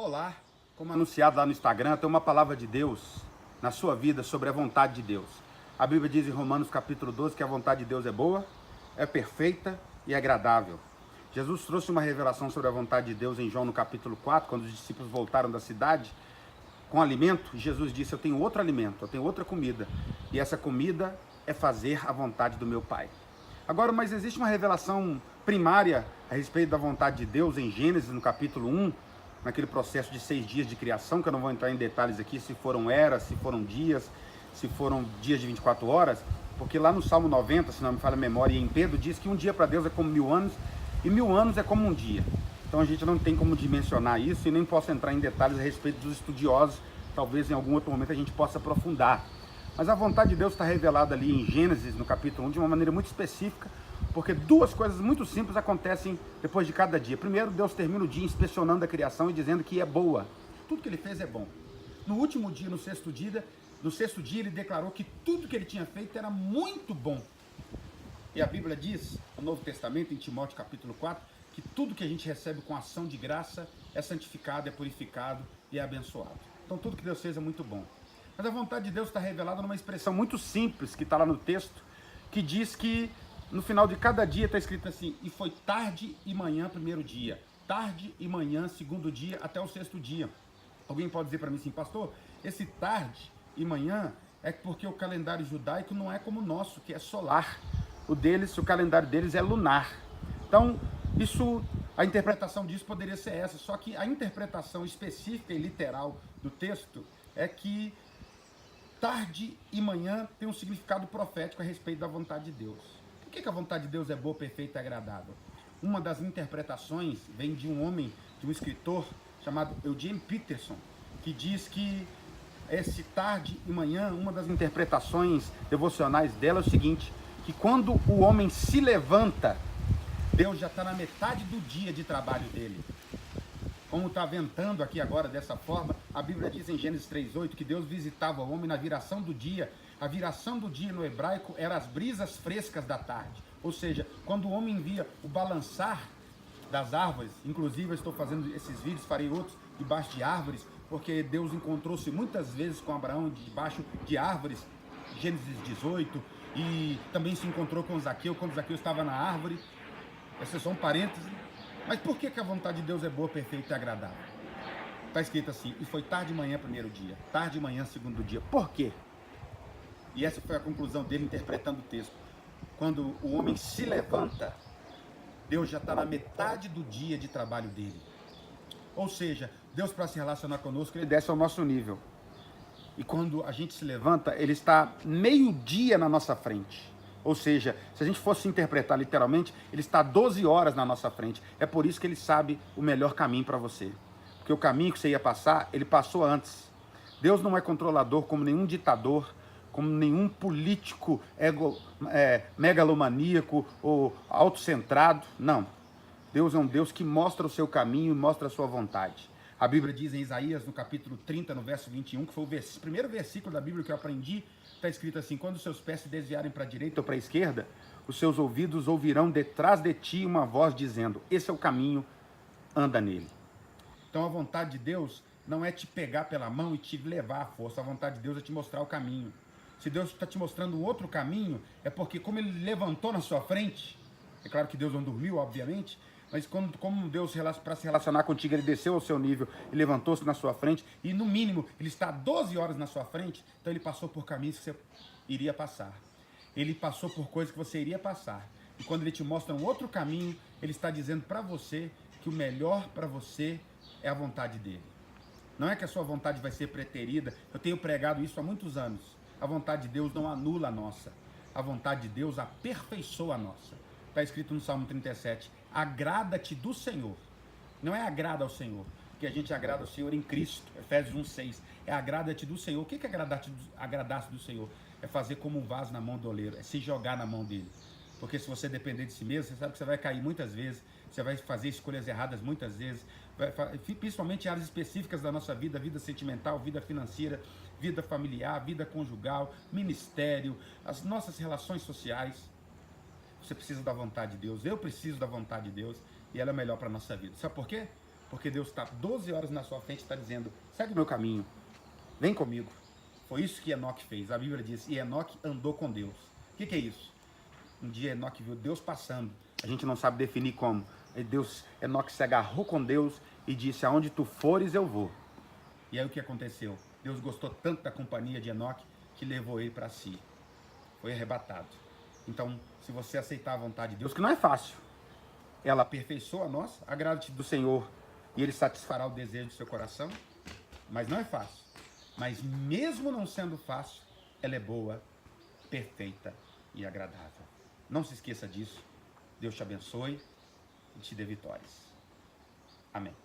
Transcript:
Olá, como anunciado lá no Instagram, tem uma palavra de Deus na sua vida sobre a vontade de Deus. A Bíblia diz em Romanos capítulo 12 que a vontade de Deus é boa, é perfeita e é agradável. Jesus trouxe uma revelação sobre a vontade de Deus em João no capítulo 4, quando os discípulos voltaram da cidade com alimento. Jesus disse: eu tenho outro alimento, eu tenho outra comida, e essa comida é fazer a vontade do meu Pai. Agora, mas existe uma revelação primária a respeito da vontade de Deus em Gênesis, no capítulo 1, naquele processo de 6 dias de criação, que eu não vou entrar em detalhes aqui, se foram eras, se foram dias de 24 horas, porque lá no Salmo 90, se não me falha a memória, e em Pedro, diz que um dia para Deus é como 1000 anos, e 1000 anos é como um dia. Então a gente não tem como dimensionar isso, e nem posso entrar em detalhes a respeito dos estudiosos, talvez em algum outro momento a gente possa aprofundar. Mas a vontade de Deus está revelada ali em Gênesis, no capítulo 1, de uma maneira muito específica, porque duas coisas muito simples acontecem depois de cada dia. Primeiro, Deus termina o dia inspecionando a criação e dizendo que é boa. Tudo que ele fez é bom. No último dia, no sexto dia, ele declarou que tudo que ele tinha feito era muito bom. E a Bíblia diz, no Novo Testamento, em Timóteo capítulo 4, que tudo que a gente recebe com ação de graça é santificado, é purificado e é abençoado. Então tudo que Deus fez é muito bom. Mas a vontade de Deus está revelada numa expressão muito simples que está lá no texto, que diz que no final de cada dia está escrito assim: e foi tarde e manhã, primeiro dia, tarde e manhã, segundo dia, até o sexto dia. Alguém pode dizer para mim assim: pastor, esse tarde e manhã é porque o calendário judaico não é como o nosso, que é solar. O calendário deles é lunar. Então, a interpretação disso poderia ser essa, só que a interpretação específica e literal do texto é que tarde e manhã tem um significado profético a respeito da vontade de Deus. Por que a vontade de Deus é boa, perfeita e agradável? Uma das interpretações vem de um homem, de um escritor chamado Eugene Peterson, que diz que esse tarde e manhã, uma das interpretações devocionais dela é o seguinte: que quando o homem se levanta, Deus já está na metade do dia de trabalho dele. Como está ventando aqui agora dessa forma, a Bíblia diz em Gênesis 3:8 que Deus visitava o homem na viração do dia. A viração do dia no hebraico era as brisas frescas da tarde. Ou seja, quando o homem via o balançar das árvores, inclusive eu estou fazendo esses vídeos, farei outros debaixo de árvores, porque Deus encontrou-se muitas vezes com Abraão debaixo de árvores, Gênesis 18, e também se encontrou com Zaqueu, quando Zaqueu estava na árvore. Esses são parênteses. Mas por que a vontade de Deus é boa, perfeita e agradável? Está escrito assim: e foi tarde de manhã, primeiro dia, tarde de manhã, segundo dia. Por quê? E essa foi a conclusão dele interpretando o texto. Quando o homem se levanta, Deus já está na metade do dia de trabalho dele. Ou seja, Deus, para se relacionar conosco, ele desce ao nosso nível. E quando a gente se levanta, ele está meio-dia na nossa frente. Ou seja, se a gente fosse interpretar literalmente, ele está 12 horas na nossa frente. É por isso que ele sabe o melhor caminho para você. Porque o caminho que você ia passar, ele passou antes. Deus não é controlador como nenhum ditador, como nenhum político megalomaníaco ou autocentrado. Não. Deus é um Deus que mostra o seu caminho e mostra a sua vontade. A Bíblia diz em Isaías, no capítulo 30, no verso 21, que foi o primeiro versículo da Bíblia que eu aprendi, está escrito assim: quando os seus pés se desviarem para a direita ou para a esquerda, os seus ouvidos ouvirão detrás de ti uma voz dizendo: esse é o caminho, anda nele. Então a vontade de Deus não é te pegar pela mão e te levar à força. A vontade de Deus é te mostrar o caminho. Se Deus está te mostrando um outro caminho, é porque como ele levantou na sua frente, é claro que Deus não dormiu, obviamente, mas como Deus, para se relacionar contigo, ele desceu ao seu nível e levantou-se na sua frente, e no mínimo ele está 12 horas na sua frente, então ele passou por caminhos que você iria passar. Ele passou por coisas que você iria passar. E quando ele te mostra um outro caminho, ele está dizendo para você que o melhor para você é a vontade dele. Não é que a sua vontade vai ser preterida. Eu tenho pregado isso há muitos anos. A vontade de Deus não anula a nossa. A vontade de Deus aperfeiçoa a nossa. Está escrito no Salmo 37, agrada-te do Senhor. Não é agrada ao Senhor, porque a gente agrada ao Senhor em Cristo. Efésios 1:6. É agrada-te do Senhor. O que é agradar-te do Senhor? É fazer como um vaso na mão do oleiro, é se jogar na mão dele. Porque se você depender de si mesmo, você sabe que você vai cair muitas vezes, você vai fazer escolhas erradas muitas vezes, principalmente em áreas específicas da nossa vida, vida sentimental, vida financeira, vida familiar, vida conjugal, ministério, as nossas relações sociais. Você precisa da vontade de Deus, eu preciso da vontade de Deus, e ela é melhor para a nossa vida. Sabe por quê? Porque Deus está 12 horas na sua frente e está dizendo, segue o meu caminho, vem comigo. Foi isso que Enoque fez. A Bíblia diz, e Enoque andou com Deus. O que é isso? Um dia Enoque viu Deus passando, a gente não sabe definir como. Enoque se agarrou com Deus e disse, aonde tu fores eu vou. E aí o que aconteceu? Deus gostou tanto da companhia de Enoque que levou ele para si. Foi arrebatado. Então, se você aceitar a vontade de Deus, que não é fácil, ela aperfeiçoa a nós, agrade-te do Senhor e Ele satisfará o desejo do seu coração, mas não é fácil. Mas mesmo não sendo fácil, ela é boa, perfeita e agradável. Não se esqueça disso. Deus te abençoe e te dê vitórias. Amém.